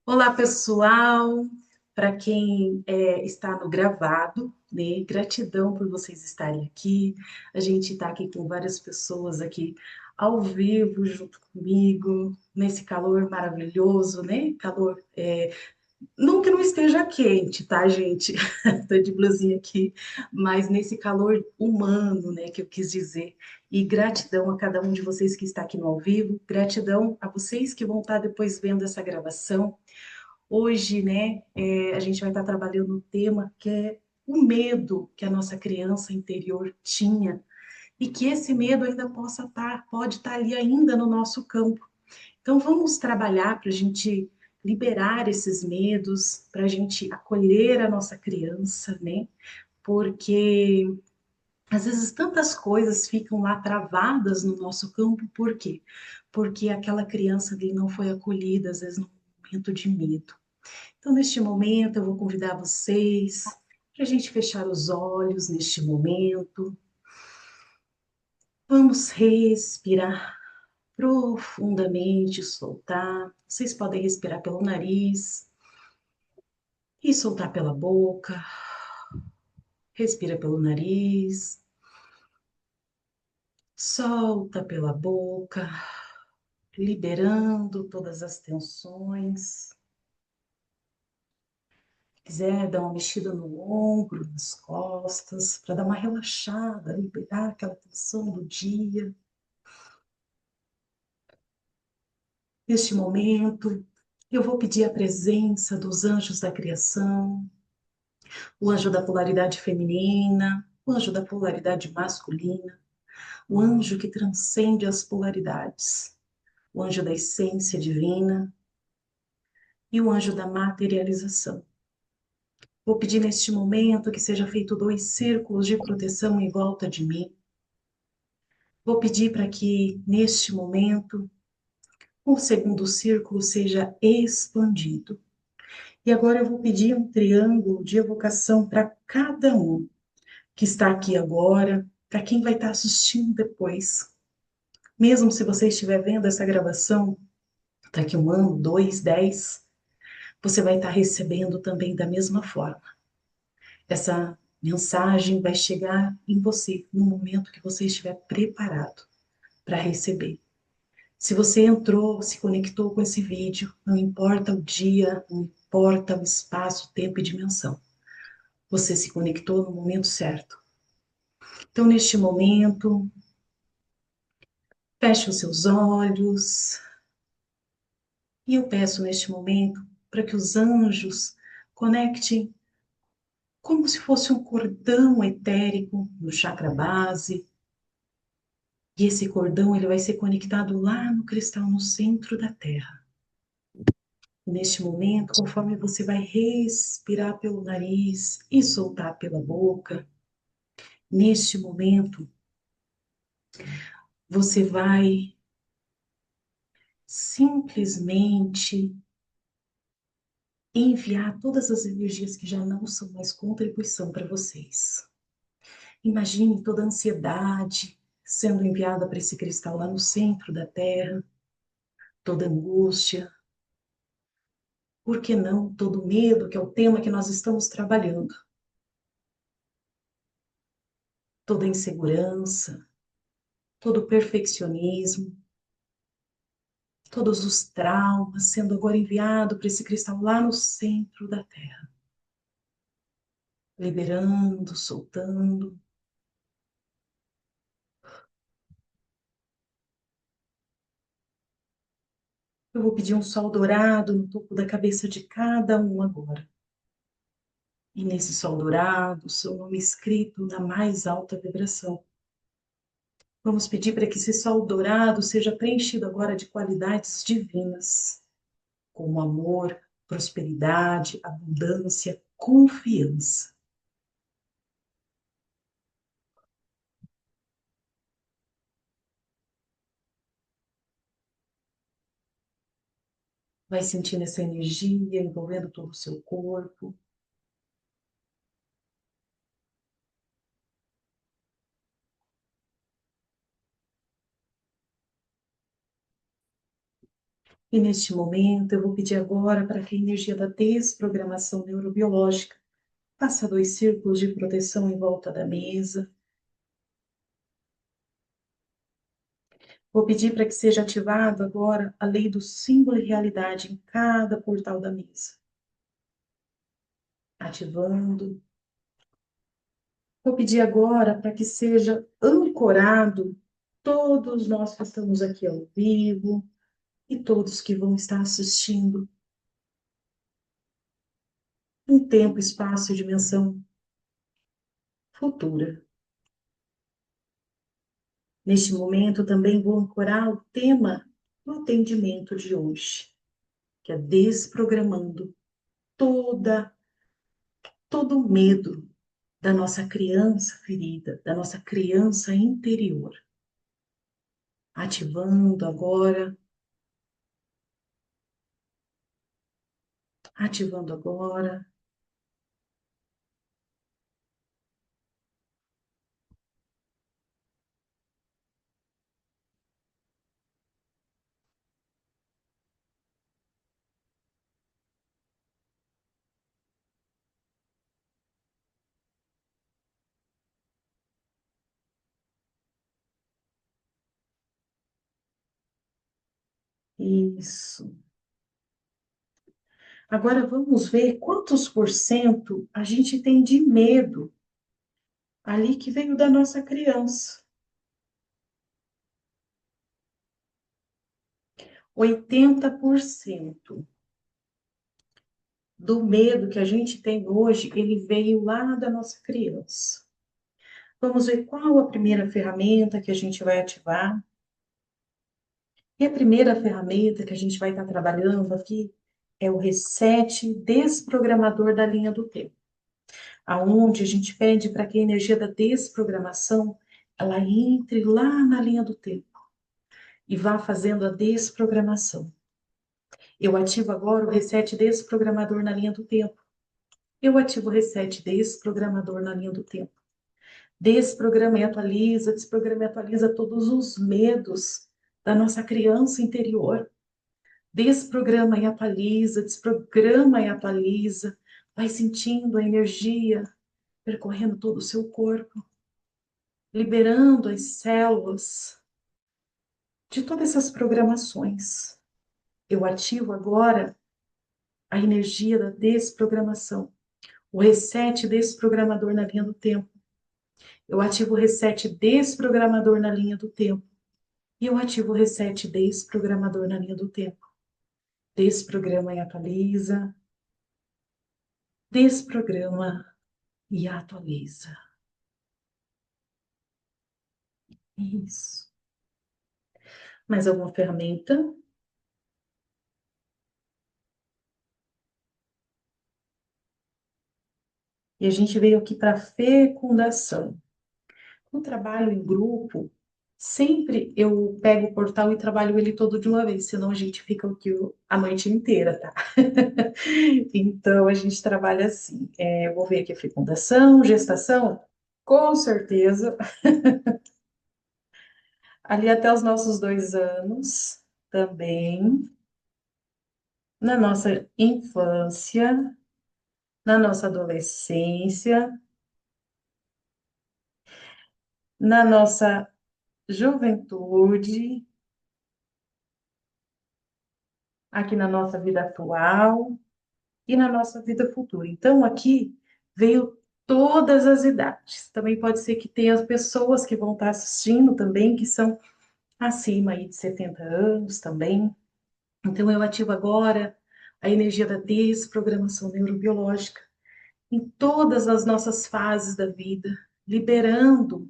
Olá, pessoal. Para quem está no gravado, né? Gratidão por vocês estarem aqui. A gente está aqui com várias pessoas aqui ao vivo junto comigo, nesse calor maravilhoso, né? Calor, não que não esteja quente, tá, gente? Tô de blusinha aqui, mas nesse calor humano, né, que eu quis dizer. E gratidão a cada um de vocês que está aqui no ao vivo, gratidão a vocês que vão estar depois vendo essa gravação. Hoje, né, a gente vai estar trabalhando um tema que é o medo que a nossa criança interior tinha e que esse medo ainda pode estar ali ainda no nosso campo. Então, vamos trabalhar para a gente liberar esses medos, para a gente acolher a nossa criança, né? Porque às vezes tantas coisas ficam lá travadas no nosso campo, por quê? Porque aquela criança ali não foi acolhida, às vezes, num momento de medo. Então, neste momento, eu vou convidar vocês para a gente fechar os olhos neste momento. Vamos respirar profundamente, soltar. Vocês podem respirar pelo nariz e soltar pela boca. Respira pelo nariz, solta pela boca, liberando todas as tensões. Quiser dar uma mexida no ombro, nas costas, para dar uma relaxada, liberar aquela tensão do dia. Neste momento, eu vou pedir a presença dos anjos da criação, o anjo da polaridade feminina, o anjo da polaridade masculina, o anjo que transcende as polaridades, o anjo da essência divina e o anjo da materialização. Vou pedir neste momento que seja feito 2 círculos de proteção em volta de mim. Vou pedir para que, neste momento, o segundo círculo seja expandido. E agora eu vou pedir um triângulo de evocação para cada um que está aqui agora, para quem vai estar assistindo depois. Mesmo se você estiver vendo essa gravação daqui 1 ano, 2, 10, você vai estar recebendo também da mesma forma. Essa mensagem vai chegar em você no momento que você estiver preparado para receber. Se você entrou, se conectou com esse vídeo, não importa o dia, não importa o espaço, tempo e dimensão. Você se conectou no momento certo. Então, neste momento, feche os seus olhos e eu peço neste momento para que os anjos conectem como se fosse um cordão etérico no chakra base. E esse cordão ele vai ser conectado lá no cristal no centro da Terra. Neste momento, conforme você vai respirar pelo nariz e soltar pela boca, neste momento, você vai simplesmente enviar todas as energias que já não são mais contribuição para vocês. Imagine toda a ansiedade sendo enviada para esse cristal lá no centro da Terra, toda angústia, por que não todo medo, que é o tema que nós estamos trabalhando, toda insegurança, todo perfeccionismo, todos os traumas sendo agora enviado para esse cristal lá no centro da Terra, liberando, soltando. Eu vou pedir um sol dourado no topo da cabeça de cada um agora. E nesse sol dourado, seu nome escrito na mais alta vibração. Vamos pedir para que esse sol dourado seja preenchido agora de qualidades divinas, como amor, prosperidade, abundância, confiança. Vai sentindo essa energia envolvendo todo o seu corpo. E neste momento, eu vou pedir agora para que a energia da desprogramação neurobiológica faça dois círculos de proteção em volta da mesa. Vou pedir para que seja ativado agora a lei do símbolo e realidade em cada portal da mesa. Ativando. Vou pedir agora para que seja ancorado todos nós que estamos aqui ao vivo e todos que vão estar assistindo em tempo, espaço e dimensão futura. Neste momento, também vou ancorar o tema do atendimento de hoje, que é desprogramando toda, todo o medo da nossa criança ferida, da nossa criança interior. Ativando agora, ativando agora. Isso. Agora vamos ver quantos por cento a gente tem de medo ali que veio da nossa criança. 80% do medo que a gente tem hoje, ele veio lá da nossa criança. Vamos ver qual a primeira ferramenta que a gente vai ativar. E a primeira ferramenta que a gente vai estar trabalhando aqui é o reset desprogramador da linha do tempo, aonde a gente pede para que a energia da desprogramação ela entre lá na linha do tempo e vá fazendo a desprogramação. Eu ativo agora o reset desprogramador na linha do tempo. Eu ativo o reset desprogramador na linha do tempo. Desprograma e atualiza, desprograma e atualiza todos os medos da nossa criança interior. Desprograma e atualiza, desprograma e atualiza. Vai sentindo a energia percorrendo todo o seu corpo, liberando as células de todas essas programações. Eu ativo agora a energia da desprogramação, o reset desprogramador na linha do tempo. Eu ativo o reset desprogramador na linha do tempo. E eu ativo o reset desprogramador na linha do tempo. Desprograma e atualiza. Desprograma e atualiza. Isso. Mais alguma ferramenta? E a gente veio aqui para fecundação. No trabalho em grupo, sempre eu pego o portal e trabalho ele todo de uma vez, senão a gente fica aqui a noite inteira, tá? Então a gente trabalha assim. Eu vou ver aqui a fecundação, gestação, com certeza, ali até os nossos 2 anos também, na nossa infância, na nossa adolescência, na nossa juventude, aqui na nossa vida atual e na nossa vida futura. Então, aqui veio todas as idades. Também pode ser que tenha as pessoas que vão estar assistindo também, que são acima aí de 70 anos também. Então, eu ativo agora a energia da desprogramação neurobiológica em todas as nossas fases da vida, liberando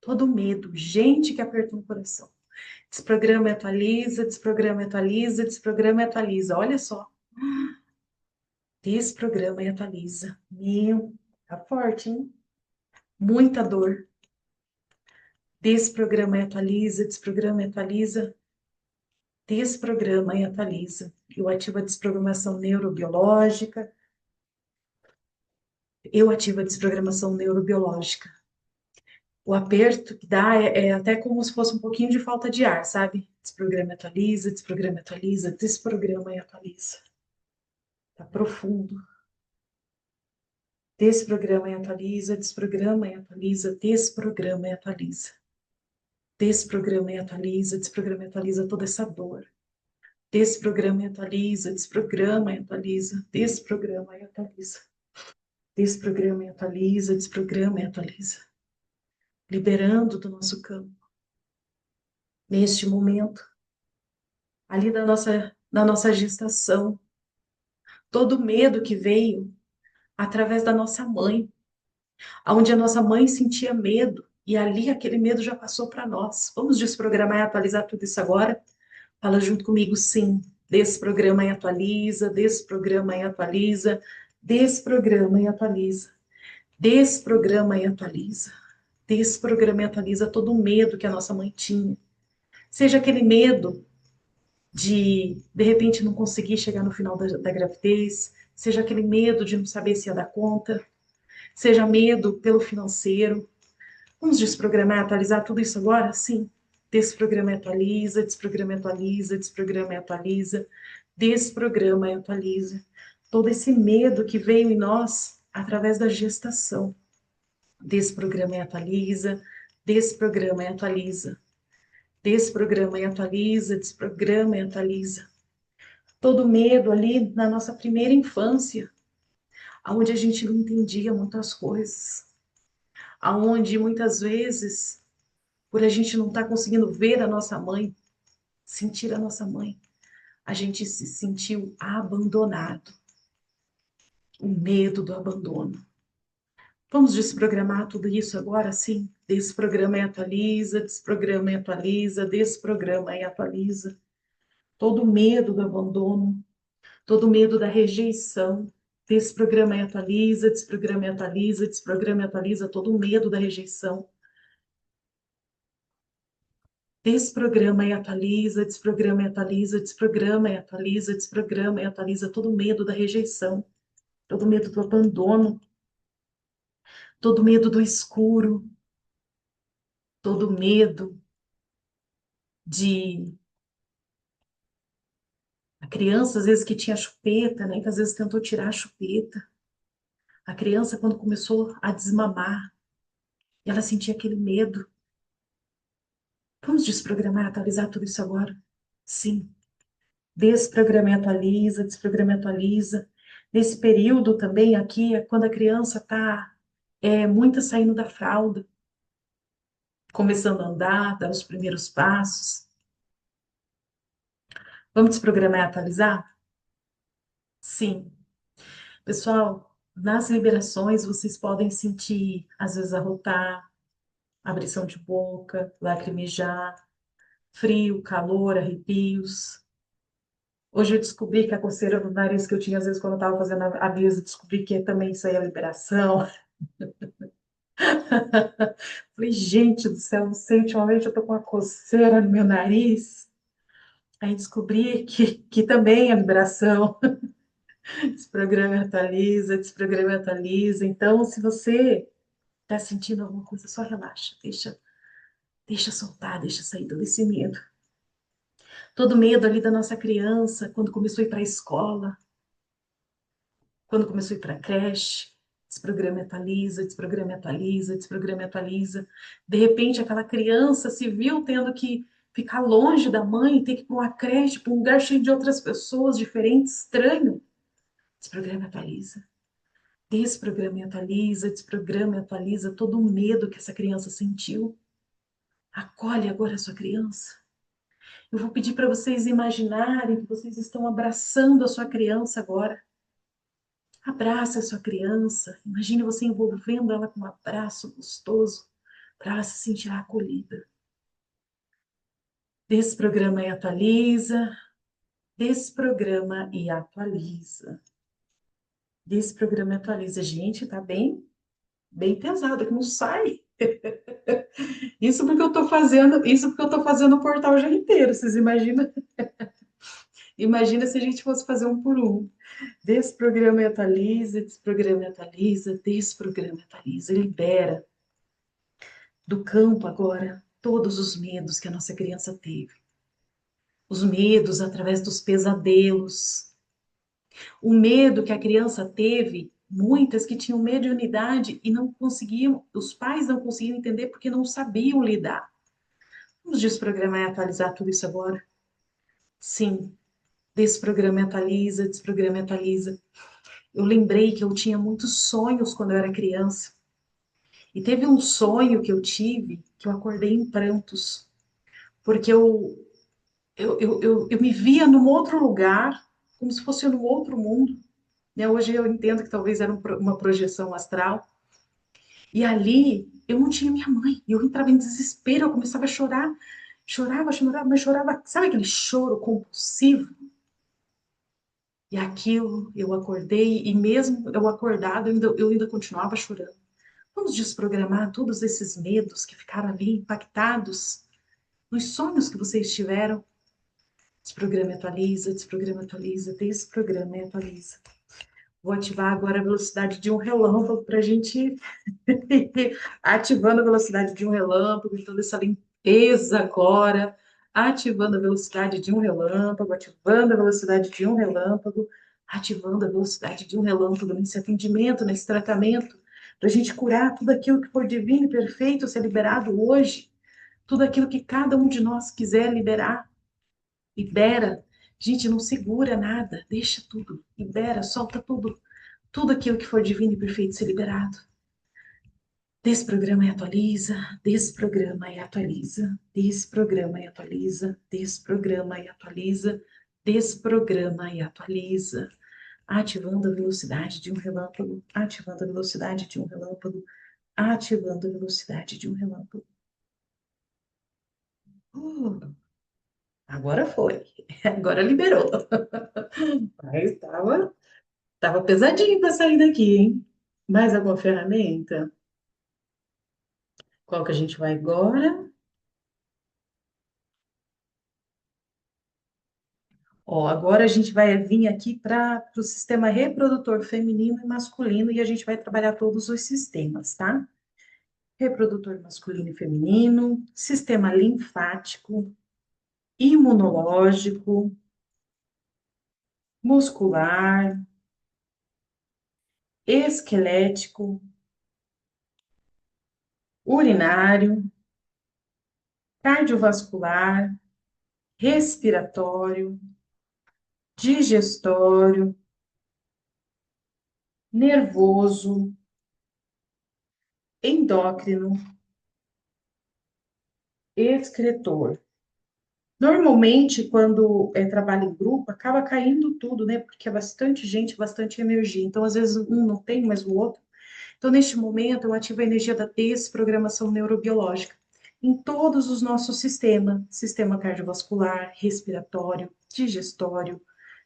todo o medo, gente que apertou o coração. Desprograma e atualiza, desprograma e atualiza, desprograma e atualiza. Olha só. Desprograma e atualiza. Meu, tá forte, hein? Muita dor. Desprograma e atualiza, desprograma e atualiza. Desprograma e atualiza. Eu ativo a desprogramação neurobiológica. Eu ativo a desprogramação neurobiológica. O aperto que dá é até como se fosse um pouquinho de falta de ar, sabe? Desprograma e atualiza, desprograma e atualiza, desprograma e atualiza. Tá profundo. Desprograma e atualiza, desprograma e atualiza, desprograma e atualiza. Desprograma e atualiza, desprograma e atualiza toda essa dor. Desprograma e atualiza, desprograma e atualiza, desprograma e atualiza. Desprograma e atualiza, desprograma e atualiza. Liberando do nosso campo. Neste momento, ali da nossa gestação, todo o medo que veio através da nossa mãe, onde a nossa mãe sentia medo, e ali aquele medo já passou para nós. Vamos desprogramar e atualizar tudo isso agora? Fala junto comigo, sim. Desprograma e atualiza, desprograma e atualiza, desprograma e atualiza, desprograma e atualiza, desprograma e atualiza todo o medo que a nossa mãe tinha. Seja aquele medo de repente, não conseguir chegar no final da gravidez, seja aquele medo de não saber se ia dar conta, seja medo pelo financeiro. Vamos desprogramar, atualizar tudo isso agora? Sim. Desprograma e atualiza, desprograma e atualiza, desprograma e atualiza, desprograma e atualiza. Todo esse medo que veio em nós através da gestação. Desprograma e atualiza, desprograma e atualiza, desprograma e atualiza, desprograma e atualiza. Todo medo ali na nossa primeira infância, onde a gente não entendia muitas coisas, aonde muitas vezes, por a gente não estar conseguindo ver a nossa mãe, sentir a nossa mãe, a gente se sentiu abandonado. O medo do abandono. Vamos desprogramar tudo isso agora, sim? Desprograma e atualiza, desprograma e atualiza, desprograma e atualiza. Todo o medo do abandono, todo o medo da rejeição. Desprograma e atualiza, desprograma e atualiza, desprograma e atualiza todo o medo da rejeição. Desprograma e atualiza, desprograma e atualiza, desprograma e atualiza, desprograma e atualiza todo o medo da rejeição, todo o medo do abandono, todo o medo do escuro, todo o medo de a criança, às vezes, que tinha chupeta, né? Que às vezes tentou tirar a chupeta. A criança, quando começou a desmamar, ela sentia aquele medo. Vamos desprogramar, atualizar tudo isso agora? Sim. Desprograma e atualiza, desprograma e atualiza. Nesse período também, aqui, é quando a criança está muito saindo da fralda, começando a andar, dar os primeiros passos. Vamos desprogramar e atualizar? Sim. Pessoal, nas liberações vocês podem sentir, às vezes, arrotar, abrição de boca, lacrimejar, frio, calor, arrepios. Hoje eu descobri que a coceira no nariz que eu tinha, às vezes, quando eu estava fazendo a mesa, descobri que também isso aí é liberação. Falei, gente do céu, não sei, ultimamente eu tô com uma coceira no meu nariz. Aí descobri que também é liberação. Desprograma e atualiza, desprograma e atualiza. Então, se você está sentindo alguma coisa, só relaxa, deixa soltar, deixa sair todo esse medo. Todo medo ali da nossa criança, quando começou a ir para a escola, quando começou a ir para a creche, desprograma e atualiza, desprograma e atualiza, desprograma e atualiza. De repente, aquela criança se viu tendo que ficar longe da mãe, ter que ir para uma creche, para um lugar cheio de outras pessoas diferentes, estranho. Desprograma e atualiza. Desprograma e atualiza, desprograma e atualiza todo o medo que essa criança sentiu. Acolhe agora a sua criança. Eu vou pedir para vocês imaginarem que vocês estão abraçando a sua criança agora. Abraça a sua criança. Imagine você envolvendo ela com um abraço gostoso para ela se sentir acolhida. Desprograma e atualiza. Desprograma e atualiza. Desprograma e atualiza. Gente, tá bem pesado, que não sai. Isso porque eu tô fazendo o portal já inteiro. Vocês imaginam? Imagina se a gente fosse fazer um por um. Desprograma e atualiza, desprograma e atualiza, desprograma e atualiza, libera do campo agora todos os medos que a nossa criança teve. os medos através dos pesadelos, o medo que a criança teve, muitas que tinham mediunidade e não conseguiam, os pais não conseguiam entender porque não sabiam lidar. Vamos desprogramar e atualizar tudo isso agora? Sim, desprograma e atualiza, desprograma e atualiza. Eu lembrei que eu tinha muitos sonhos quando eu era criança. E teve um sonho que eu tive que eu acordei em prantos, porque eu me via num outro lugar, como se fosse num outro mundo. Né? Hoje eu entendo que talvez era uma projeção astral. E ali eu não tinha minha mãe. E eu entrava em desespero, eu começava a chorar. Chorava, chorava, mas chorava. Sabe aquele choro compulsivo? E aquilo eu acordei, e mesmo eu acordada, eu ainda continuava chorando. Vamos desprogramar todos esses medos que ficaram ali impactados nos sonhos que vocês tiveram. Desprograma e atualiza, desprograma e atualiza, desprograma e atualiza. Vou ativar agora a velocidade de um relâmpago para a gente ativando a velocidade de um relâmpago, toda essa limpeza agora, ativando a velocidade de um relâmpago, ativando a velocidade de um relâmpago, ativando a velocidade de um relâmpago nesse atendimento, nesse tratamento, para a gente curar tudo aquilo que for divino e perfeito ser liberado hoje, tudo aquilo que cada um de nós quiser liberar, libera. Gente, não segura nada, deixa tudo, libera, solta tudo, tudo aquilo que for divino e perfeito ser liberado. Desprograma e atualiza, desprograma e atualiza, desprograma e atualiza, desprograma e atualiza, desprograma e atualiza, ativando a velocidade de um relâmpago, ativando a velocidade de um relâmpago, ativando a velocidade de um relâmpago. Uh, agora foi, agora liberou. Mas tava pesadinho para sair daqui, hein? Mais alguma ferramenta? Qual que a gente vai agora? Ó, agora a gente vai vir aqui para o sistema reprodutor feminino e masculino e a gente vai trabalhar todos os sistemas, tá? Reprodutor masculino e feminino, sistema linfático, imunológico, muscular, esquelético, urinário, cardiovascular, respiratório, digestório, nervoso, endócrino, excretor. Normalmente, quando trabalha em grupo, acaba caindo tudo, né? Porque é bastante gente, bastante energia. Então, às vezes, um não tem, mas o outro. Então, neste momento, eu ativo a energia da desprogramação neurobiológica em todos os nossos sistemas: sistema cardiovascular, respiratório, digestório,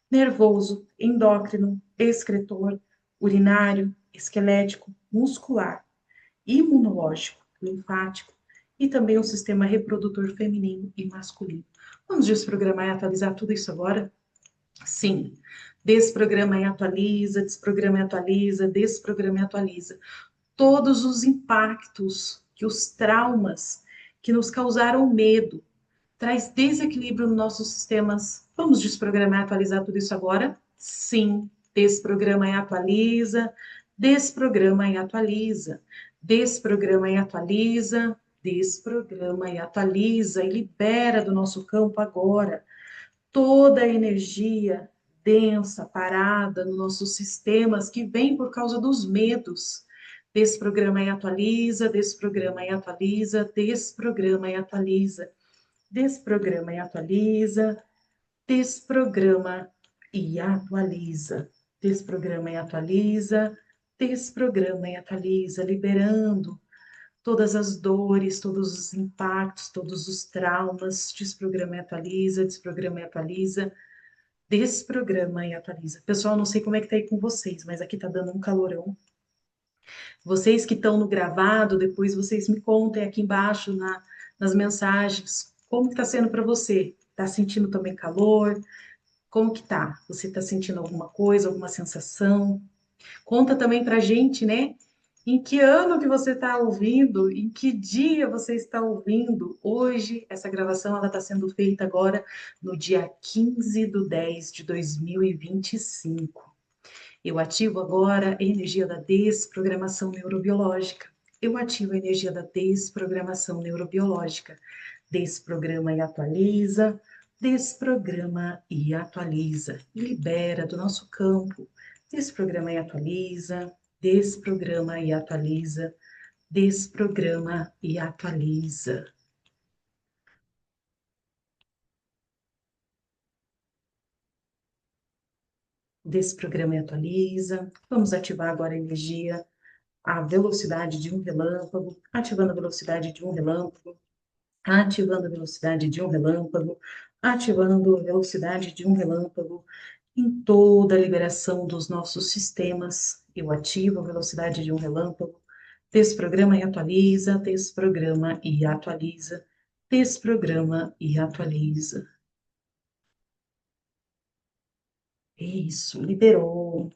nervoso, endócrino, excretor, urinário, esquelético, muscular, imunológico, linfático e também o sistema reprodutor feminino e masculino. Vamos desprogramar e atualizar tudo isso agora? Sim. Desprograma e atualiza, desprograma e atualiza, desprograma e atualiza. Todos os impactos que os traumas que nos causaram medo, traz desequilíbrio nos nossos sistemas. Vamos desprogramar e atualizar tudo isso agora? Sim. Desprograma e atualiza, desprograma e atualiza, desprograma e atualiza, desprograma e atualiza e libera do nosso campo agora toda a energia densa, parada nos nossos sistemas que vem por causa dos medos. Desprograma e atualiza, desprograma e atualiza, desprograma e atualiza, desprograma e atualiza, desprograma e atualiza, desprograma e atualiza, desprograma e atualiza, liberando todas as dores, todos os impactos, todos os traumas, desprograma e atualiza, desprograma e atualiza, desprograma e atualiza. Pessoal, não sei como é que tá aí com vocês, mas aqui tá dando um calorão. Vocês que estão no gravado, depois vocês me contem aqui embaixo nas mensagens como que tá sendo para você. Tá sentindo também calor? Como que tá? Você tá sentindo alguma coisa, alguma sensação? Conta também pra gente, né? Em que ano que você está ouvindo? Em que dia você está ouvindo? Hoje, essa gravação ela está sendo feita agora no dia 15/10/2025. Eu ativo agora a energia da desprogramação neurobiológica. Eu ativo a energia da desprogramação neurobiológica. Desprograma e atualiza, desprograma e atualiza. E libera do nosso campo. Desprograma e atualiza, desprograma e atualiza, desprograma e atualiza. Desprograma e atualiza. Vamos ativar agora a energia, a velocidade de um relâmpago, ativando a velocidade de um relâmpago, ativando a velocidade de um relâmpago, ativando a velocidade de um relâmpago em toda a liberação dos nossos sistemas. Eu ativo a velocidade de um relâmpago, desprograma e atualiza, desprograma e atualiza, desprograma e atualiza. Isso, liberou.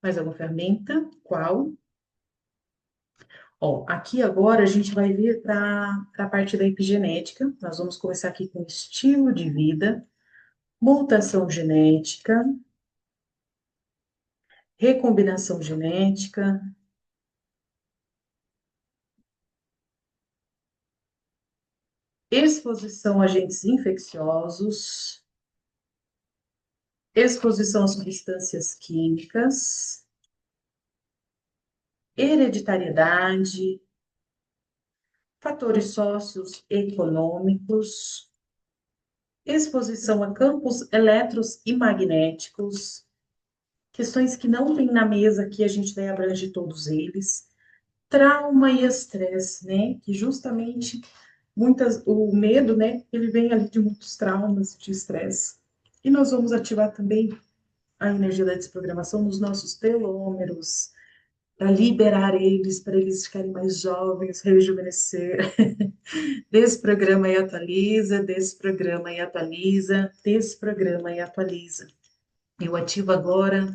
Mais alguma ferramenta? Qual? Ó, aqui agora a gente vai vir para a parte da epigenética. Nós vamos começar aqui com estilo de vida, mutação genética, recombinação genética, exposição a agentes infecciosos, exposição a substâncias químicas, hereditariedade, fatores socioeconômicos, exposição a campos eletros e magnéticos, questões que não tem na mesa que a gente vai abranger todos eles, trauma e estresse, né? Que justamente o medo, né? Ele vem ali de muitos traumas, de estresse. E nós vamos ativar também a energia da desprogramação nos nossos telômeros, para liberar eles, para eles ficarem mais jovens, rejuvenescer. Desprograma e atualiza, desprograma e atualiza, desprograma e atualiza. Eu ativo agora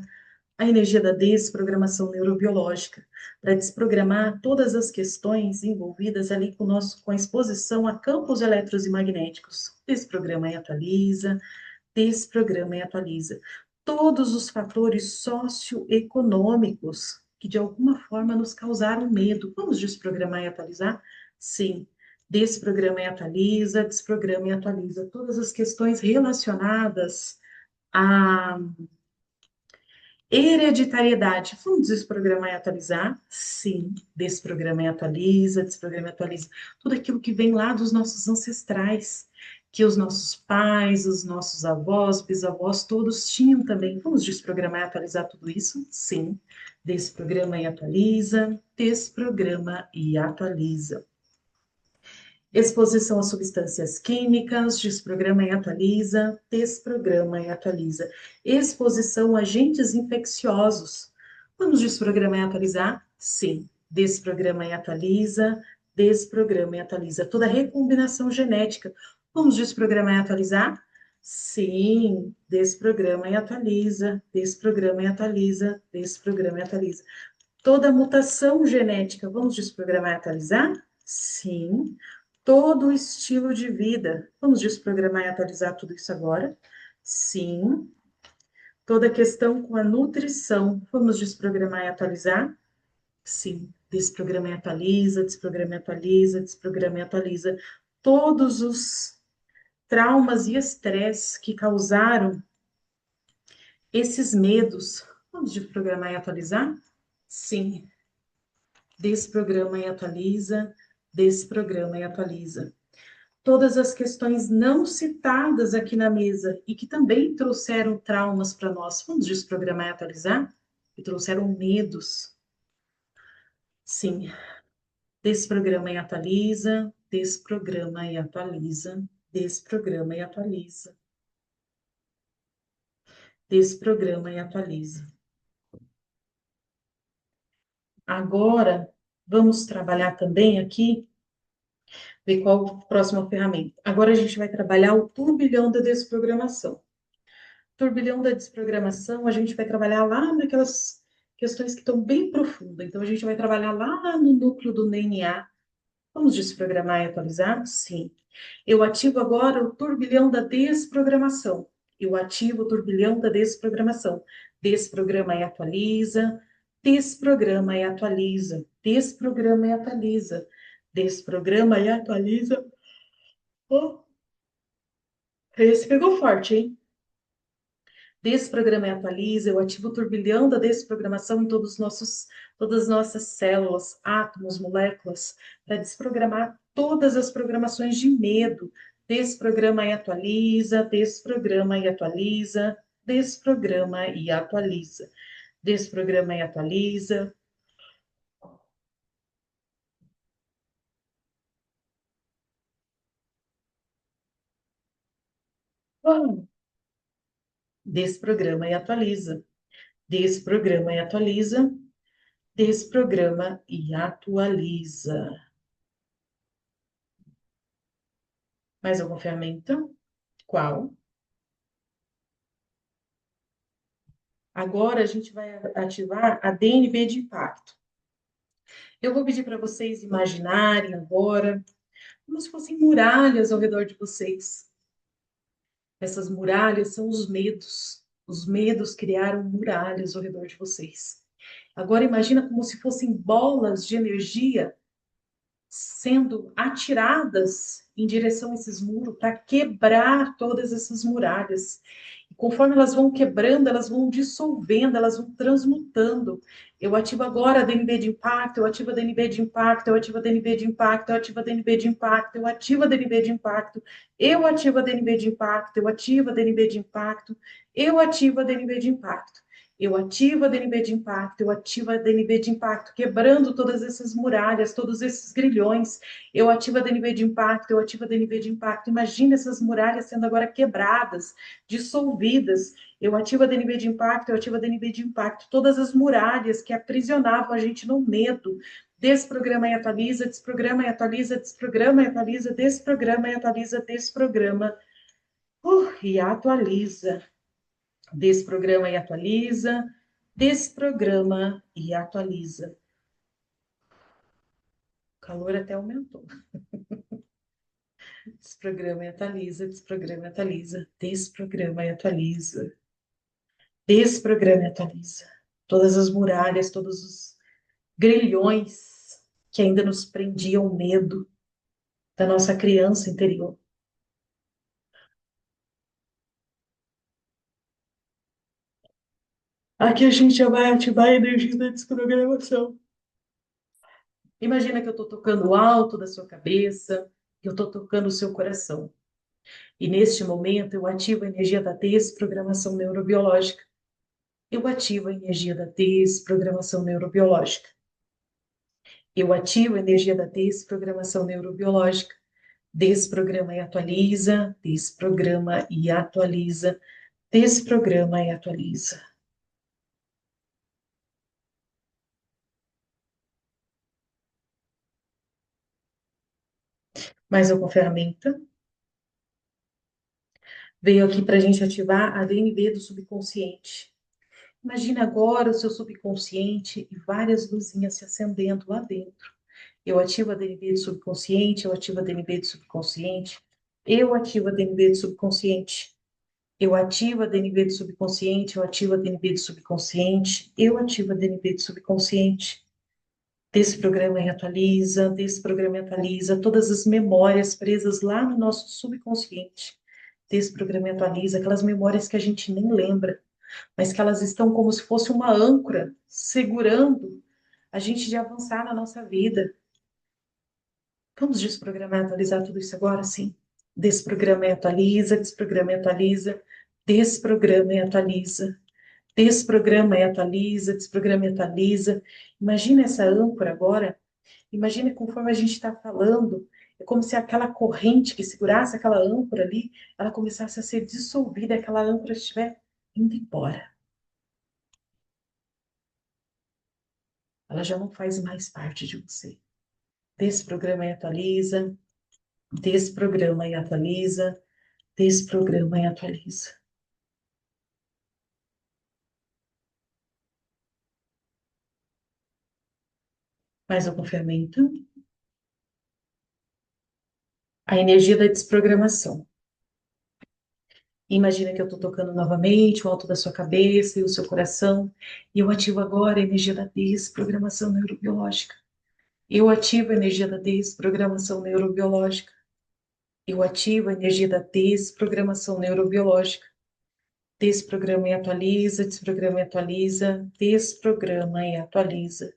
a energia da desprogramação neurobiológica, para desprogramar todas as questões envolvidas ali com a exposição a campos eletros e magnéticos. Desprograma e atualiza, desprograma e atualiza. Todos os fatores socioeconômicos que de alguma forma nos causaram medo. Vamos desprogramar e atualizar? Sim. Desprograma e atualiza, desprograma e atualiza. Todas as questões relacionadas à hereditariedade. Vamos desprogramar e atualizar? Sim. Desprograma e atualiza, desprograma e atualiza. Tudo aquilo que vem lá dos nossos ancestrais, que os nossos pais, os nossos avós, bisavós, todos tinham também. Vamos desprogramar e atualizar tudo isso? Sim. Desprograma e atualiza, desprograma e atualiza. Exposição a substâncias químicas, desprograma e atualiza, desprograma e atualiza. Exposição a agentes infecciosos. Vamos desprogramar e atualizar? Sim. Desprograma e atualiza, desprograma e atualiza. Toda recombinação genética. Vamos desprogramar e atualizar? Sim. Desprograma e atualiza, desprograma e atualiza, desprograma e atualiza. Toda mutação genética. Vamos desprogramar e atualizar? Sim. Todo o estilo de vida. Vamos desprogramar e atualizar tudo isso agora? Sim. Toda a questão com a nutrição. Vamos desprogramar e atualizar? Sim. Desprograma e atualiza, desprograma e atualiza, desprograma e atualiza. Todos os traumas e estresse que causaram esses medos. Vamos desprogramar e atualizar? Sim. Desprograma e atualiza, desprograma e atualiza. Todas as questões não citadas aqui na mesa e que também trouxeram traumas para nós. Vamos desprogramar e atualizar? Que trouxeram medos. Sim. Desprograma e atualiza, desprograma e atualiza, desprograma e atualiza, desprograma e atualiza. Agora, vamos trabalhar também aqui, ver qual a próxima ferramenta. Agora a gente vai trabalhar o turbilhão da desprogramação. Turbilhão da desprogramação, a gente vai trabalhar lá naquelas questões que estão bem profundas. Então, a gente vai trabalhar lá no núcleo do DNA. Vamos desprogramar e atualizar? Sim. Eu ativo agora o turbilhão da desprogramação. Eu ativo o turbilhão da desprogramação. Desprograma e atualiza. Desprograma e atualiza. Desprograma e atualiza. Desprograma e atualiza. Oh, esse pegou forte, hein? Desprograma e atualiza, eu ativo o turbilhão da desprogramação em todas as nossas células, átomos, moléculas, para desprogramar todas as programações de medo. Desprograma e atualiza, desprograma e atualiza, desprograma e atualiza, desprograma e atualiza. Desprograma e atualiza, desprograma e atualiza, desprograma e atualiza. Mais alguma ferramenta? Qual? Agora a gente vai ativar a DNB de impacto. Eu vou pedir para vocês imaginarem agora como se fossem muralhas ao redor de vocês. Essas muralhas são os medos. Os medos criaram muralhas ao redor de vocês. Agora imagina como se fossem bolas de energia sendo atiradas em direção a esses muros para quebrar todas essas muralhas. E conforme elas vão quebrando, elas vão dissolvendo, elas vão transmutando. Eu ativo agora a DNB de impacto, eu ativo a DNB de impacto, eu ativo a DNB de impacto, eu ativo a DNB de impacto, eu ativo a DNB de impacto, eu ativo a DNB de impacto, eu ativo a DNB de impacto, eu ativo a DNB de impacto. Eu ativo a DNB de impacto, eu ativo a DNB de impacto, quebrando todas essas muralhas, todos esses grilhões. Eu ativo a DNB de impacto, eu ativo a DNB de impacto. Imagina essas muralhas sendo agora quebradas, dissolvidas. Eu ativo a DNB de impacto, eu ativo a DNB de impacto. Todas as muralhas que aprisionavam a gente no medo. Desprograma e atualiza, desprograma e atualiza, desprograma e atualiza, desprograma e atualiza, desprograma. E atualiza. Desprograma e atualiza, desprograma e atualiza. O calor até aumentou. Desprograma e atualiza, desprograma e atualiza, desprograma e atualiza, desprograma e atualiza. Todas as muralhas, todos os grilhões que ainda nos prendiam o medo da nossa criança interior. Aqui a gente já vai ativar a energia da desprogramação. Imagina que eu estou tocando o alto da sua cabeça, que eu estou tocando o seu coração. E neste momento eu ativo a energia da desprogramação neurobiológica. Eu ativo a energia da desprogramação neurobiológica. Eu ativo a energia da desprogramação neurobiológica. Desprograma e atualiza, desprograma e atualiza, desprograma e atualiza. Mais alguma ferramenta? Veio aqui para a gente ativar a DNB do subconsciente. Imagina agora o seu subconsciente e várias luzinhas se acendendo lá dentro. Eu ativo a DNB do subconsciente, eu ativo a DNB do subconsciente, eu ativo a DNB do subconsciente, eu ativo a DNB do subconsciente, eu ativo a DNB do subconsciente, eu ativo a DNB do subconsciente. Desprograma e atualiza, desprograma e atualiza todas as memórias presas lá no nosso subconsciente. Desprograma e atualiza aquelas memórias que a gente nem lembra, mas que elas estão como se fosse uma âncora, segurando a gente de avançar na nossa vida. Vamos desprogramar e atualizar tudo isso agora, sim. Desprograma e atualiza, desprograma e atualiza, desprograma e atualiza, desprograma e atualiza, desprograma e atualiza. Imagina essa âncora agora, imagina conforme a gente está falando, é como se aquela corrente que segurasse aquela âncora ali, ela começasse a ser dissolvida, aquela âncora estiver indo embora. Ela já não faz mais parte de você. Desprograma e atualiza, desprograma e atualiza, desprograma e atualiza. Mais algum fermento? A energia da desprogramação. Imagina que eu estou tocando novamente o alto da sua cabeça e o seu coração, e eu ativo agora a energia da desprogramação neurobiológica. Eu ativo a energia da desprogramação neurobiológica. Eu ativo a energia da desprogramação neurobiológica. Desprograma e atualiza, desprograma e atualiza, desprograma e atualiza.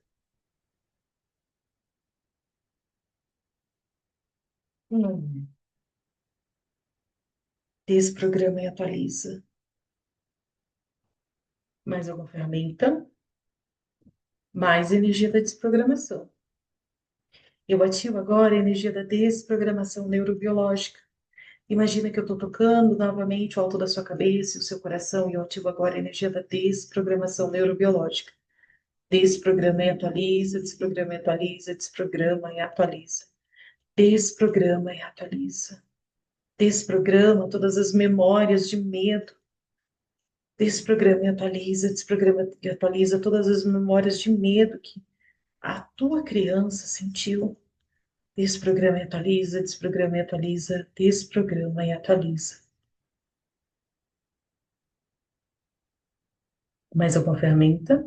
Hum. Desprograma e atualiza. Mais alguma ferramenta? Mais energia da desprogramação. Eu ativo agora a energia da desprogramação neurobiológica. Imagina que eu estou tocando novamente o alto da sua cabeça e o seu coração, e eu ativo agora a energia da desprogramação neurobiológica. Desprograma e atualiza, desprograma e atualiza, desprograma e atualiza. Desprograma e atualiza. Desprograma todas as memórias de medo. Desprograma e atualiza, desprograma e atualiza todas as memórias de medo que a tua criança sentiu. Desprograma e atualiza, desprograma e atualiza, desprograma e atualiza. Mais alguma ferramenta?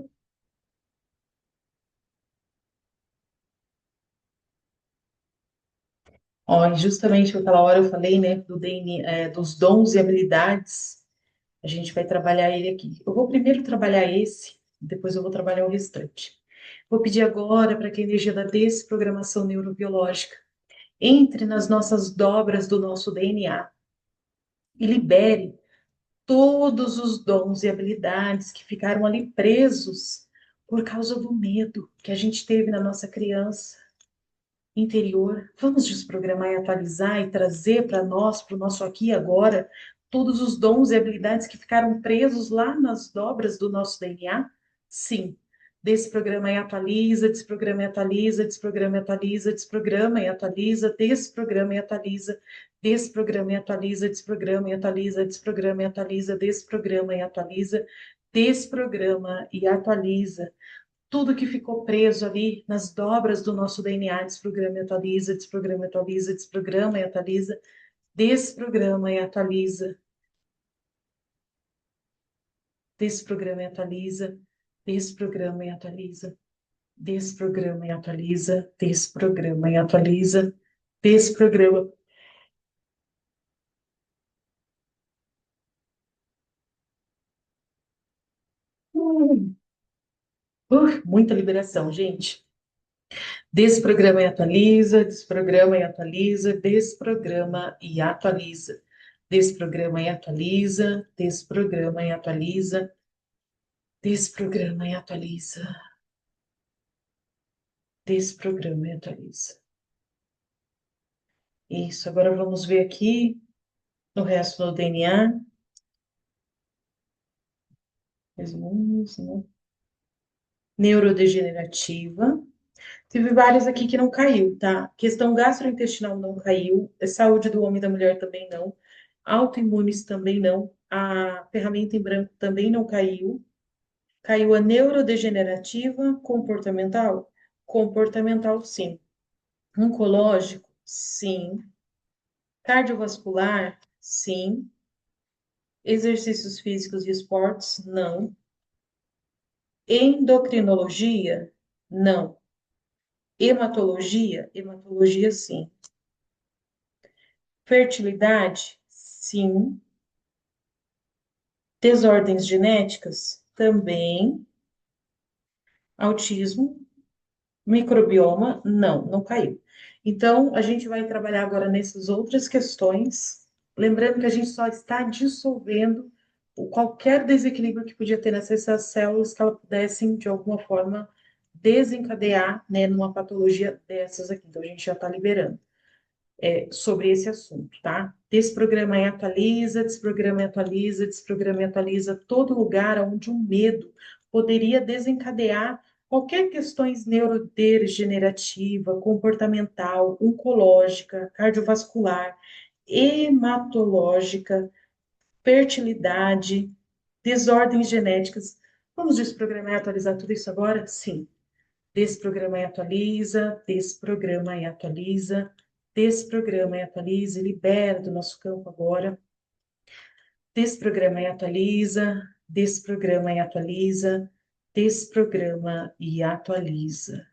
Ó, e justamente naquela hora eu falei, né, do DNA, dos dons e habilidades. A gente vai trabalhar ele aqui. Eu vou primeiro trabalhar esse, depois eu vou trabalhar o restante. Vou pedir agora para que a energia da desprogramação neurobiológica entre nas nossas dobras do nosso DNA e libere todos os dons e habilidades que ficaram ali presos por causa do medo que a gente teve na nossa criança interior. Vamos desprogramar e atualizar e trazer para nós, para o nosso aqui e agora, todos os dons e habilidades que ficaram presos lá nas dobras do nosso DNA? Sim. Desprograma e atualiza, desprograma e atualiza, desprograma e atualiza, desprograma e atualiza, desprograma e atualiza, desprograma e atualiza, desprograma e atualiza, desprograma e atualiza, desprograma e atualiza, desprograma e atualiza tudo que ficou preso ali nas dobras do nosso DNA, desprograma e atualiza, desprograma e atualiza, desprograma e atualiza, desprograma e atualiza, desprograma e atualiza, desprograma e atualiza, desprograma e atualiza, desprograma e atualiza, desprograma. Muita liberação, gente. Desprograma e atualiza, desprograma e atualiza, desprograma e atualiza. Desprograma e atualiza, desprograma e atualiza, desprograma e atualiza, desprograma e atualiza. Isso, agora vamos ver aqui no resto do DNA. Neurodegenerativa. Teve várias aqui que não caiu, tá? Questão gastrointestinal não caiu, saúde do homem e da mulher também não, autoimunes também não, a ferramenta em branco também não caiu. Caiu a neurodegenerativa, comportamental? Comportamental, sim. Oncológico? Sim. Cardiovascular? Sim. Exercícios físicos e esportes? Não. Endocrinologia? Não. Hematologia? Hematologia, sim. Fertilidade? Sim. Desordens genéticas? Também. Autismo? Microbioma? Não, não caiu. Então, a gente vai trabalhar agora nessas outras questões, lembrando que a gente só está dissolvendo qualquer desequilíbrio que podia ter nessas células que elas pudessem, de alguma forma, desencadear, né, numa patologia dessas aqui. Então, a gente já está liberando sobre esse assunto, tá? Desprograma e atualiza, desprograma e atualiza, desprograma e atualiza todo lugar onde um medo poderia desencadear qualquer questões neurodegenerativa, comportamental, oncológica, cardiovascular, hematológica, fertilidade, desordens genéticas. Vamos desprogramar e atualizar tudo isso agora? Sim. Desprograma e atualiza, desprograma e atualiza, desprograma e atualiza, e libera do nosso campo agora. Desprograma e atualiza, desprograma e atualiza, desprograma e atualiza.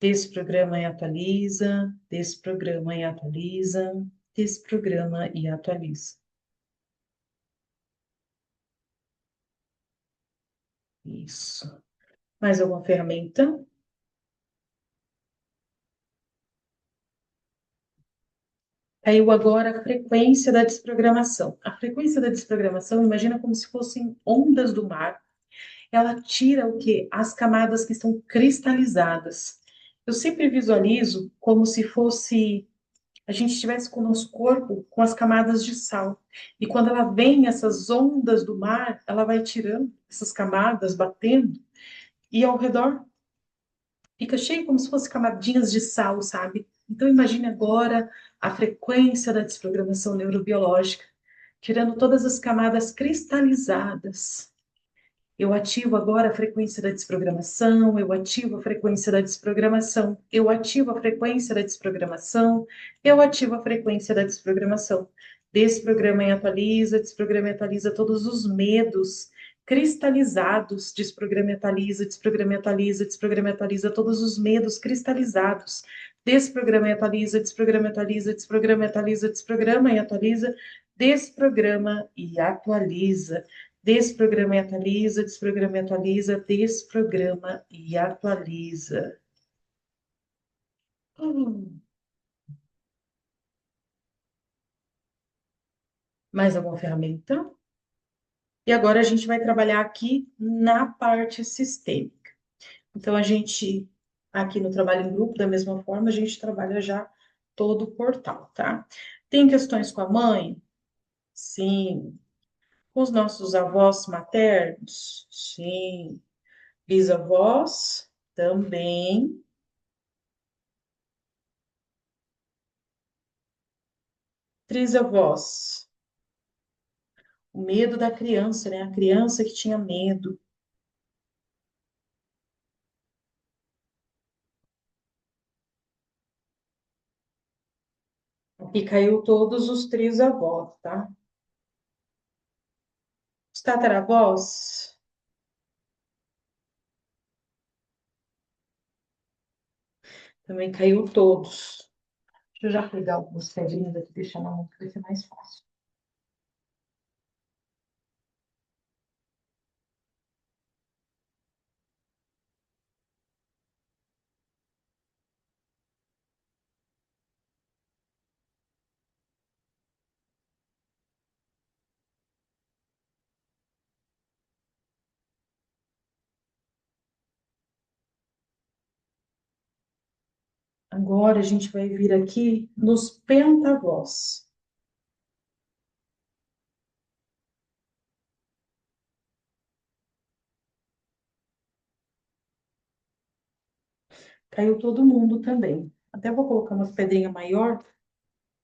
Desprograma e atualiza, desprograma e atualiza, desprograma e atualiza. Isso. Mais alguma ferramenta? Caiu agora a frequência da desprogramação. A frequência da desprogramação, imagina como se fossem ondas do mar. Ela tira o quê? As camadas que estão cristalizadas. Eu sempre visualizo como se fosse a gente estivesse com o nosso corpo com as camadas de sal. E quando ela vem, essas ondas do mar, ela vai tirando essas camadas, batendo, e ao redor fica cheio como se fosse camadinhas de sal, sabe? Então imagine agora a frequência da desprogramação neurobiológica, tirando todas as camadas cristalizadas. Eu ativo agora a frequência da desprogramação, eu ativo a frequência da desprogramação, eu ativo a frequência da desprogramação, eu ativo a frequência da desprogramação. Desprograma e atualiza todos os medos cristalizados, desprograma e atualiza, desprograma e atualiza todos os medos cristalizados. Desprograma e atualiza, desprograma e atualiza, desprograma e atualiza, desprograma e atualiza, desprograma e atualiza. Desprograma e atualiza, desprograma e atualiza, desprograma e atualiza. Mais alguma ferramenta? E agora a gente vai trabalhar aqui na parte sistêmica. Então, a gente, aqui no trabalho em grupo, da mesma forma, a gente trabalha já todo o portal, tá? Tem questões com a mãe? Sim. Com os nossos avós maternos? Sim. Bisavós? Também. Trisavós? O medo da criança, né? A criança que tinha medo. E caiu todos os trisavós, tá? Os tataravós também caiu todos. Deixa eu já pegar algumas pedrinhas aqui, deixar na mão, que vai ser mais fácil. Agora a gente vai vir aqui nos pentavós. Caiu todo mundo também. Até vou colocar uma pedrinha maior,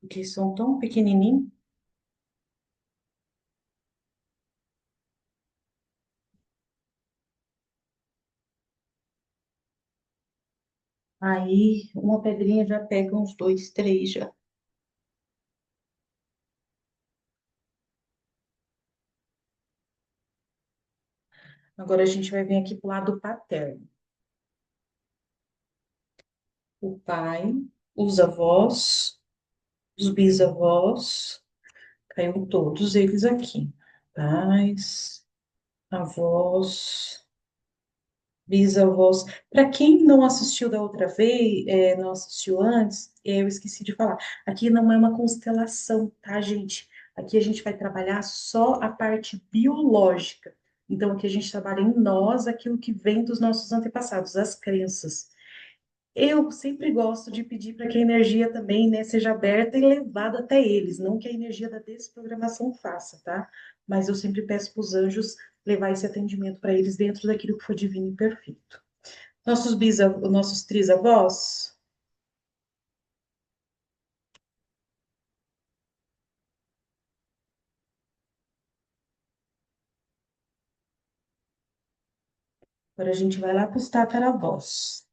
porque são tão pequenininhos. Aí, uma pedrinha já pega uns dois, três já. Agora a gente vai vir aqui pro lado paterno. O pai, os avós, os bisavós, caiu todos eles aqui. Pais, avós, bisavós. Para quem não assistiu da outra vez, não assistiu antes, eu esqueci de falar. Aqui não é uma constelação, tá, gente? Aqui a gente vai trabalhar só a parte biológica. Então, aqui a gente trabalha em nós aquilo que vem dos nossos antepassados, as crenças. Eu sempre gosto de pedir para que a energia também, né, seja aberta e levada até eles, não que a energia da desprogramação faça, tá? Mas eu sempre peço para os anjos levar esse atendimento para eles dentro daquilo que for divino e perfeito. Nossos trisavós, Agora a gente vai lá para os tataravós.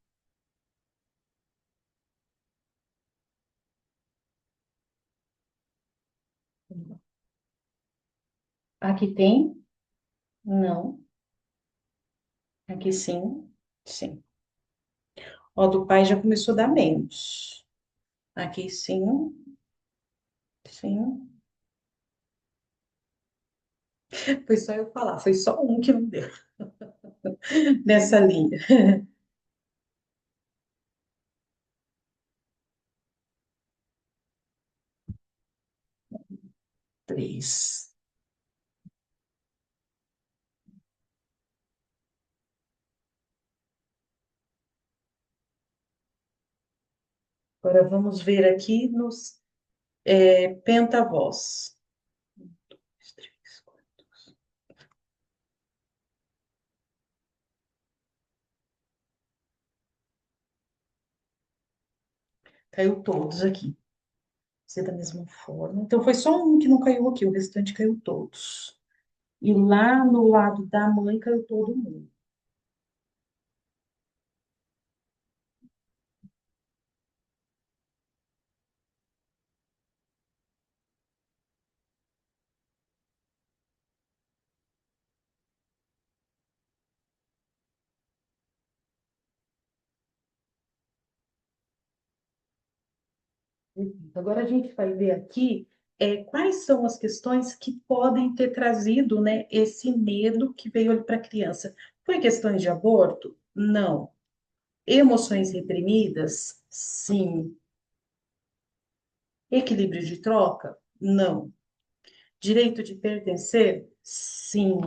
Aqui tem? Não. Aqui sim. Sim. Ó, do pai já começou a dar menos. Aqui sim. Sim. Foi só eu falar. Foi só um que não deu nessa linha. Três. Agora vamos ver aqui nos pentavós. Um, dois, três, quatro. Caiu todos aqui. Ser da mesma forma. Então foi só um que não caiu aqui, o restante caiu todos. E lá no lado da mãe caiu todo mundo. Agora a gente vai ver aqui quais são as questões que podem ter trazido, né, esse medo que veio para a criança. Foi questões de aborto? Não. Emoções reprimidas? Sim. Equilíbrio de troca? Não. Direito de pertencer? Sim.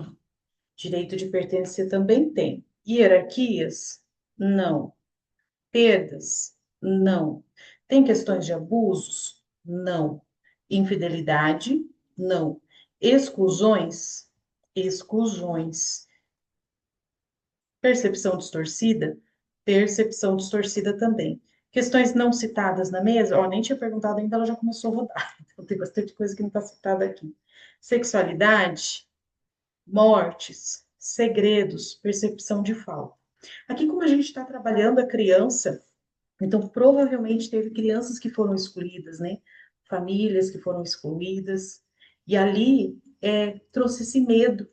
Direito de pertencer também tem. Hierarquias? Não. Perdas? Não. Tem questões de abusos? Não. Infidelidade? Não. Exclusões? Exclusões. Percepção distorcida? Percepção distorcida também. Questões não citadas na mesa? Ó, nem tinha perguntado ainda, ela já começou a rodar. Então tem bastante coisa que não está citada aqui. Sexualidade? Mortes? Segredos? Percepção de falta. Aqui, como a gente está trabalhando a criança, então, provavelmente teve crianças que foram excluídas, né? Famílias que foram excluídas. E ali trouxe esse medo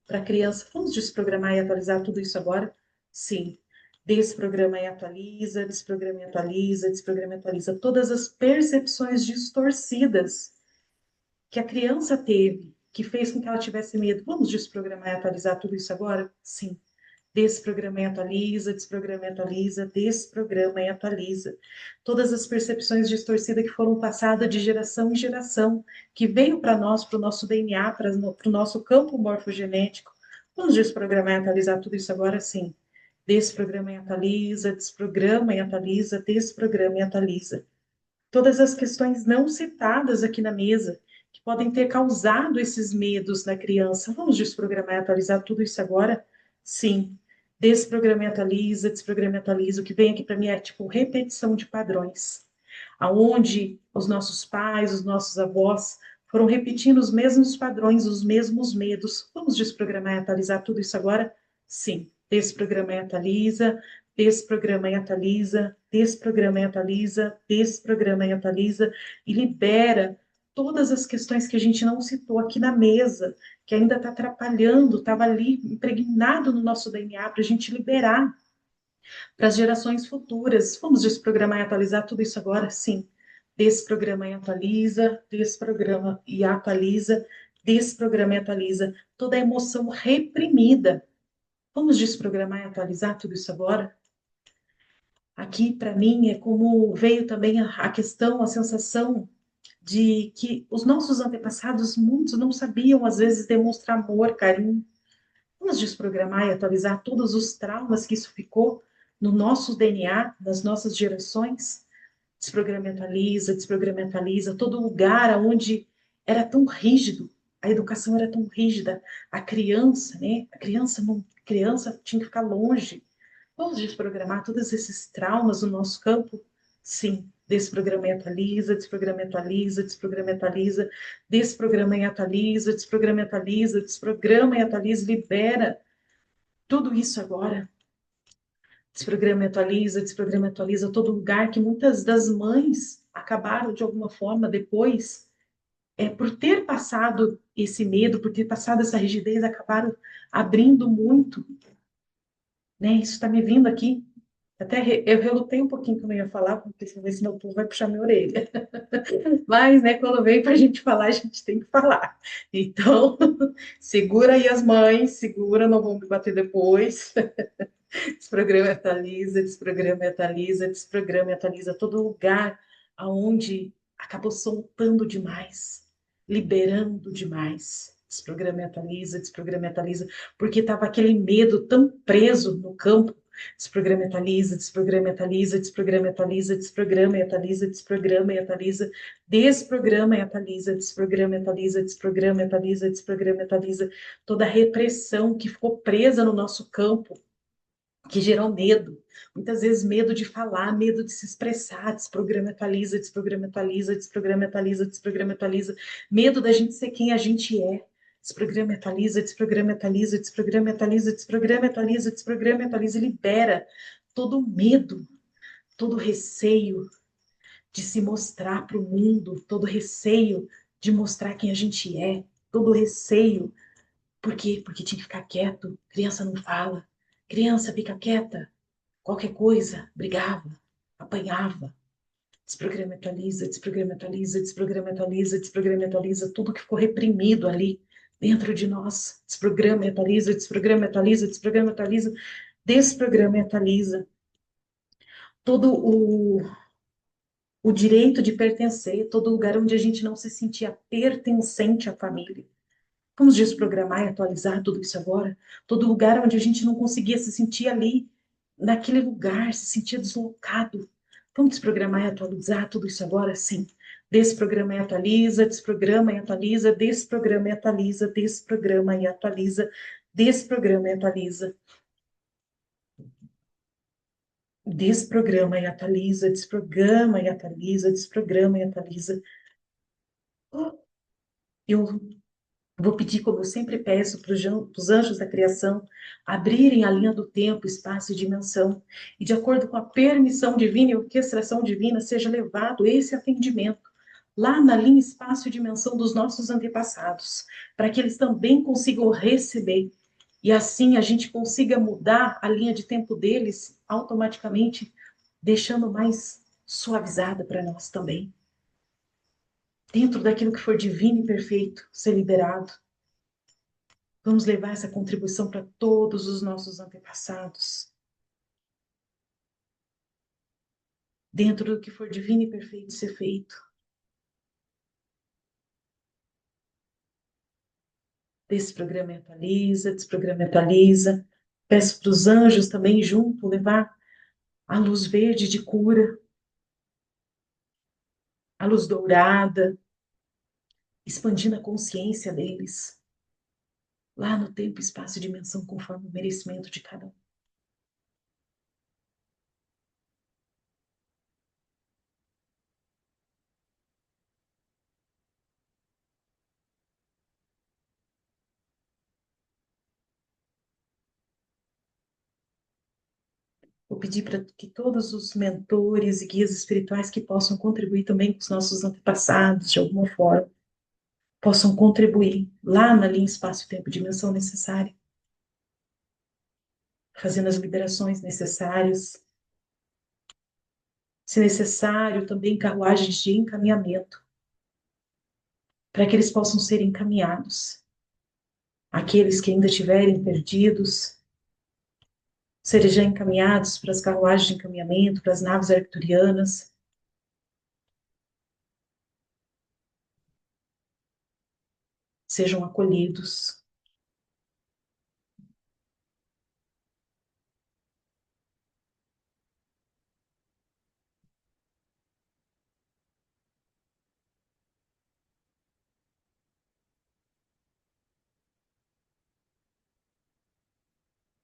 para a criança. Vamos desprogramar e atualizar tudo isso agora? Sim. Desprograma e atualiza, desprograma e atualiza, desprograma e atualiza. Todas as percepções distorcidas que a criança teve, que fez com que ela tivesse medo. Vamos desprogramar e atualizar tudo isso agora? Sim. Desprograma e atualiza, desprograma e atualiza, desprograma e atualiza. Todas as percepções distorcidas que foram passadas de geração em geração, que veio para nós, para o nosso DNA, para o nosso campo morfogenético. Vamos desprogramar e atualizar tudo isso agora, sim. Desprograma e atualiza, desprograma e atualiza, desprograma e atualiza. Todas as questões não citadas aqui na mesa, que podem ter causado esses medos na criança. Vamos desprogramar e atualizar tudo isso agora? Sim. Desprograma e atualiza, desprograma e atualiza. O que vem aqui para mim é tipo repetição de padrões, aonde os nossos pais, os nossos avós foram repetindo os mesmos padrões, os mesmos medos. Vamos desprogramar e atualizar tudo isso agora? Sim. Desprograma e atualiza, desprograma e atualiza, desprograma e atualiza, desprograma e atualiza e libera todas as questões que a gente não citou aqui na mesa, que ainda está atrapalhando, estava ali impregnado no nosso DNA para a gente liberar para as gerações futuras. Vamos desprogramar e atualizar tudo isso agora? Sim. Desprograma e atualiza, desprograma e atualiza, desprograma e atualiza. Toda a emoção reprimida. Vamos desprogramar e atualizar tudo isso agora? Aqui, para mim, é como veio também a questão, a sensação de que os nossos antepassados, muitos não sabiam, às vezes, demonstrar amor, carinho. Vamos desprogramar e atualizar todos os traumas que isso ficou no nosso DNA, nas nossas gerações. Desprograma e atualiza, desprograma e atualiza. Todo lugar onde era tão rígido, a educação era tão rígida, a criança, né? A criança não, criança tinha que ficar longe. Vamos desprogramar todos esses traumas no nosso campo? Sim. Desprograma e atualiza, desprograma e atualiza, desprograma e atualiza, desprograma e atualiza, desprograma e atualiza, desprograma e atualiza, libera tudo isso agora. desprograma e atualiza todo lugar que muitas das mães acabaram de alguma forma depois, por ter passado esse medo, por ter passado essa rigidez, acabaram abrindo muito, né? Isso está me vindo aqui. Até eu relutei um pouquinho como eu ia falar, porque senão o povo vai puxar minha orelha. Mas, né, quando vem para a gente falar, a gente tem que falar. Então, segura aí as mães, segura, não vão me bater depois. Desprograma e atualiza, desprograma e atualiza, desprograma e atualiza todo lugar aonde acabou soltando demais, liberando demais. Desprograma e atualiza, porque estava aquele medo tão preso no campo. Desprograma e atualiza, desprograma e atualiza, desprograma e atualiza, desprograma e atualiza, desprograma e atualiza, desprograma e atualiza, desprograma e atualiza, desprograma e atualiza, desprograma e atualiza, toda a repressão que ficou presa no nosso campo, que gerou medo. Muitas vezes medo de falar, medo de se expressar, desprograma, atualiza, desprograma, atualiza, desprograma, atualiza, desprograma, atualiza, medo da gente ser quem a gente é. Desprograma, atualiza, desprograma, atualiza, desprograma, atualiza, desprograma, atualiza, desprograma, atualiza, libera todo o medo, todo o receio de se mostrar para o mundo, todo o receio de mostrar quem a gente é, todo o receio. Por quê? Porque tinha que ficar quieto, criança não fala, criança fica quieta, qualquer coisa, brigava, apanhava, desprograma, atualiza, desprograma, atualiza, desprograma, atualiza, desprograma, atualiza, tudo que ficou reprimido ali dentro de nós, desprograma, atualiza, desprograma, atualiza, desprograma, atualiza, desprograma, atualiza, todo o direito de pertencer, todo lugar onde a gente não se sentia pertencente à família. Vamos desprogramar e atualizar tudo isso agora? Todo lugar onde a gente não conseguia se sentir ali, naquele lugar, se sentia deslocado. Vamos desprogramar e atualizar tudo isso agora? Sim. Desprograma e atualiza, desprograma e atualiza, desprograma e atualiza, desprograma e atualiza, desprograma e atualiza, desprograma e atualiza, desprograma e atualiza, desprograma e atualiza. Eu vou pedir, como eu sempre peço, para os anjos da criação abrirem a linha do tempo, espaço e dimensão, e de acordo com a permissão divina e orquestração divina, seja levado esse atendimento lá na linha espaço e dimensão dos nossos antepassados, para que eles também consigam receber, e assim a gente consiga mudar a linha de tempo deles automaticamente, deixando mais suavizada para nós também, dentro daquilo que for divino e perfeito, ser liberado. Vamos levar essa contribuição para todos os nossos antepassados, dentro do que for divino e perfeito ser feito. Desprograma e atualiza, desprograma e atualiza. Peço para os anjos também junto levar a luz verde de cura, a luz dourada, expandindo a consciência deles, lá no tempo, espaço e dimensão, conforme o merecimento de cada um. Vou pedir para que todos os mentores e guias espirituais que possam contribuir também com os nossos antepassados, de alguma forma, possam contribuir lá na linha espaço-tempo dimensão necessária, fazendo as liberações necessárias, se necessário também carruagens de encaminhamento, para que eles possam ser encaminhados. Aqueles que ainda estiverem perdidos, sejam encaminhados para as carruagens de encaminhamento, para as naves arcturianas, sejam acolhidos.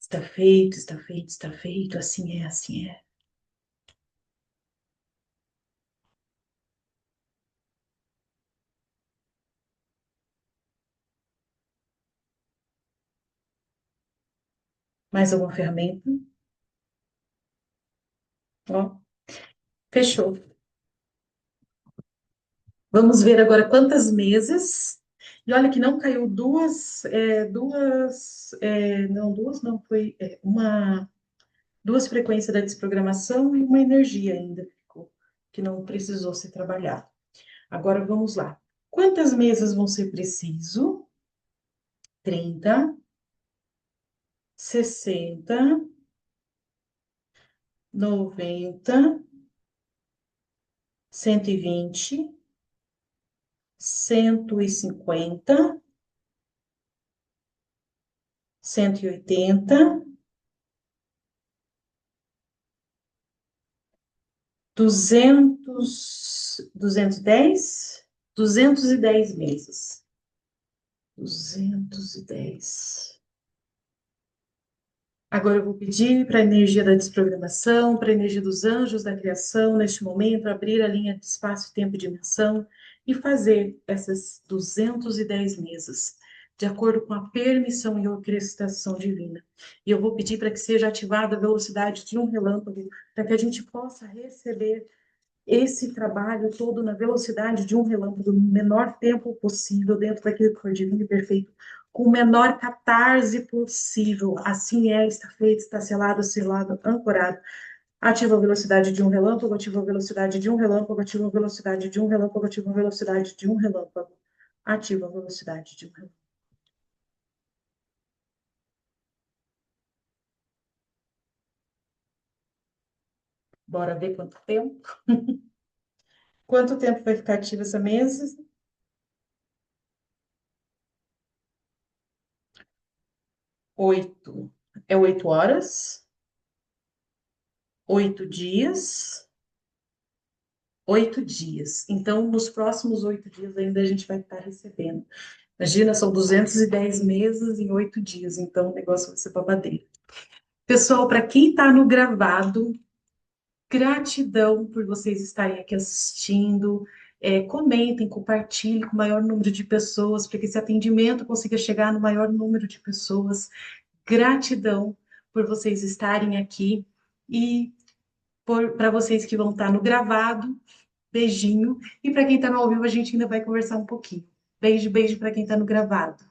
Está feito, está feito, está feito, assim é, assim é. Mais alguma ferramenta? Ó, fechou. Vamos ver agora quantas meses. E olha que não caiu duas não, foi duas frequências da desprogramação e uma energia ainda ficou, que não precisou ser trabalhado. Agora vamos lá. Quantas mesas vão ser preciso? 30, 60, 90, 120, 150, 180, 210 meses. 210. Agora eu vou pedir para a energia da desprogramação, para a energia dos anjos da criação, neste momento, abrir a linha de espaço, tempo e dimensão e fazer essas 210 mesas, de acordo com a permissão e orquestração divina. E eu vou pedir para que seja ativada a velocidade de um relâmpago, para que a gente possa receber esse trabalho todo na velocidade de um relâmpago, no menor tempo possível, dentro daquilo que for divino e perfeito, com o menor catarse possível. Assim é, está feito, está selado, selado, ancorado. Ativa a velocidade de um relâmpago, ativa a velocidade de um relâmpago, ativa a velocidade de um relâmpago, ativa a velocidade de um relâmpago. Ativa a velocidade de um relâmpago. Bora ver quanto tempo? Quanto tempo vai ficar ativa essa mesa? 8. É 8 horas, 8 dias, 8 dias. Então, nos próximos 8 dias ainda a gente vai estar recebendo. Imagina, são 210 meses em 8 dias, então o negócio vai ser babadeiro. Pessoal, para quem está no gravado, gratidão por vocês estarem aqui assistindo. Comentem, compartilhem com o maior número de pessoas, para que esse atendimento consiga chegar no maior número de pessoas. Gratidão por vocês estarem aqui e para vocês que vão estar no gravado. Beijinho. E para quem está no ao vivo, a gente ainda vai conversar um pouquinho. Beijo, beijo para quem está no gravado.